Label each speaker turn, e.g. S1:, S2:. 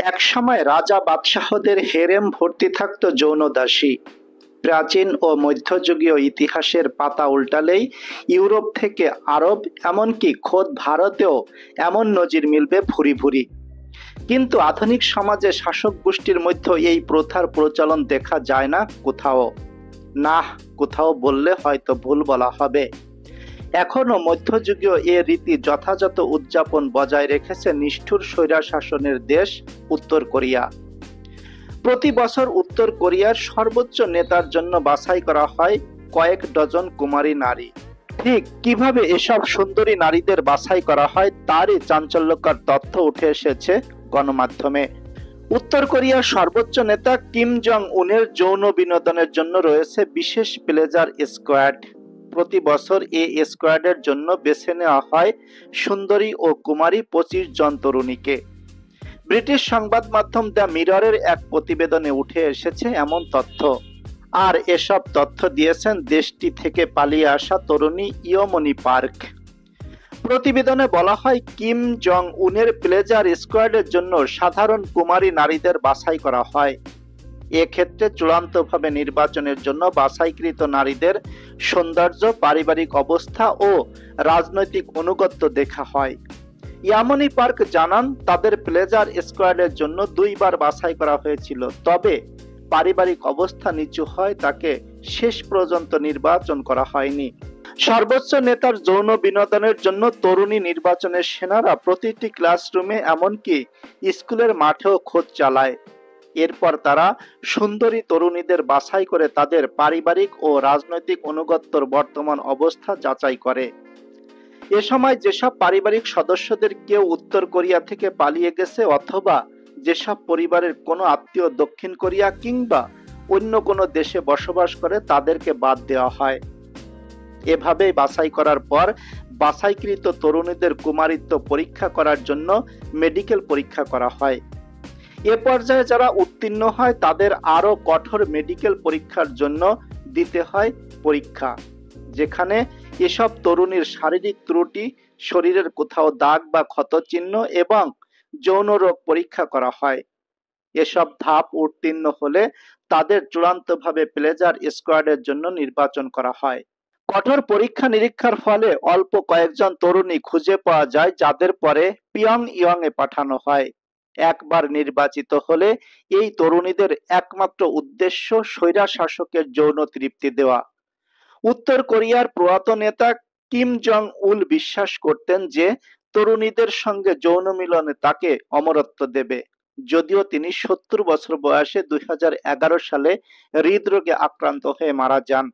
S1: একসময় রাজা বাদশাহদের হেরেম ভর্তি থাকত যৌনদাসী। প্রাচীন ও মধ্যযুগীয় ইতিহাসের পাতা উল্টালেই ইউরোপ থেকে আরব, এমনকি খোদ ভারতেও এমন নজির মিলবে ভুরি ভুরি। কিন্তু আধুনিক সমাজে শাসক গোষ্ঠীর মধ্যে এই প্রথার প্রচলন দেখা যায় না কোথাও। না, কোথাও বললে হয়তো ভুল বলা হবে। এখনো মধ্যযুগীয় এ রীতি যথাযথ উদযাপন বজায় রেখেছে নিষ্ঠুর স্বৈরশাসনের দেশ উত্তর কোরিয়া। প্রতি বছর উত্তর কোরিয়ার সর্বোচ্চ নেতার জন্য বাছাই করা হয় কয়েক ডজন কুমারী নারী। ঠিক কিভাবে এসব সুন্দরী নারীদের বাছাই করা হয় তারই চাঞ্চল্যকর তথ্য উঠে এসেছে গণমাধ্যমে। উত্তর কোরিয়ার সর্বোচ্চ নেতা কিম জং উনের যৌন বিনোদনের জন্য রয়েছে বিশেষ প্লেজার স্কোয়াড। প্রতি বছর এই স্কোয়াডের জন্য বেছে নেওয়া হয় সুন্দরী ও কুমারী 25 জন তরুণীকে। ব্রিটিশ সংবাদ মাধ্যম দ্য মিররের এক প্রতিবেদনে উঠে এসেছে এমন তথ্য। আর এসব তথ্য দিয়েছেন দেশটি থেকে পালিয়ে আসা তরুণী ইয়মনি পার্ক। প্রতিবেদনে বলা হয়, কিম জং উনের প্লেজার স্কোয়াডের জন্য সাধারণ কুমারী নারীদের বাছাই করা হয়। এক্ষেত্রে চূড়ান্তভাবে নির্বাচনের জন্য বাছাইকৃত নারীদের সৌন্দর্য, পারিবারিক অবস্থা ও রাজনৈতিক আনুগত্য দেখা হয়। ইয়ামনি পার্ক জানান, তাদের প্লেজার স্কোয়াডের জন্য 2 বার বাছাই করা হয়েছিল, তবে পারিবারিক অবস্থা নিচু হয় তাকে শেষ পর্যন্ত নির্বাচন করা হয়নি। সর্বোচ্চ নেতার যৌন বিনোদনের জন্য তরুণী নির্বাচনের সেনারা প্রতিটি ক্লাসরুমে, এমনকি স্কুলের মাঠেও খোঁজ চালায়। এরপর তারা সুন্দরী তরুণীদের বাছাই করে তাদের পারিবারিক ও রাজনৈতিক আনুগত্যের বর্তমান অবস্থা যাচাই করে। এ সময় যেসব পারিবারিক সদস্যদের কেউ উত্তর কোরিয়া থেকে পালিয়ে গেছে অথবা যেসব পরিবারের কোনো আত্মীয় দক্ষিণ কোরিয়া কিংবা অন্য কোনো দেশে বসবাস করে তাদেরকে বাদ দেওয়া হয়। এভাবেই বাছাই করার পর বাছাইকৃত তরুণীদের কুমারিত্ব পরীক্ষা করার জন্য মেডিকেল পরীক্ষা করা হয়। এ পর্যায়ে যারা উত্তীর্ণ হয় তাদের আরো কঠোর মেডিকেল পরীক্ষার জন্য দিতে হয় পরীক্ষা, যেখানে এসব তরুণীর শারীরিক ত্রুটি, শরীরের কোথাও দাগ বা ক্ষতচিহ্ন এবং যৌন রোগ পরীক্ষা করা হয়। এসব ধাপ উত্তীর্ণ হলে তাদের চূড়ান্তভাবে প্লেজার স্কোয়াডের জন্য নির্বাচন করা হয়। কঠোর পরীক্ষা নিরীক্ষার ফলে অল্প কয়েকজন তরুণী খুঁজে পাওয়া যায়, যাদের পরে পিয়ংইয়ং এ পাঠানো হয়। একবার নির্বাচিত হলে এই তরুণীদের একমাত্র উদ্দেশ্য স্বৈরশাসকের যৌন তৃপ্তি দেওয়া। উত্তর কোরিয়ার প্রয়াত নেতা কিম জং উল বিশ্বাস করতেন যে তরুণীদের সঙ্গে যৌন মিলনে তাকে অমরত্ব দেবে, যদিও তিনি 70 বছর বয়সে 2011 সালে হৃদরোগে আক্রান্ত হয়ে মারা যান।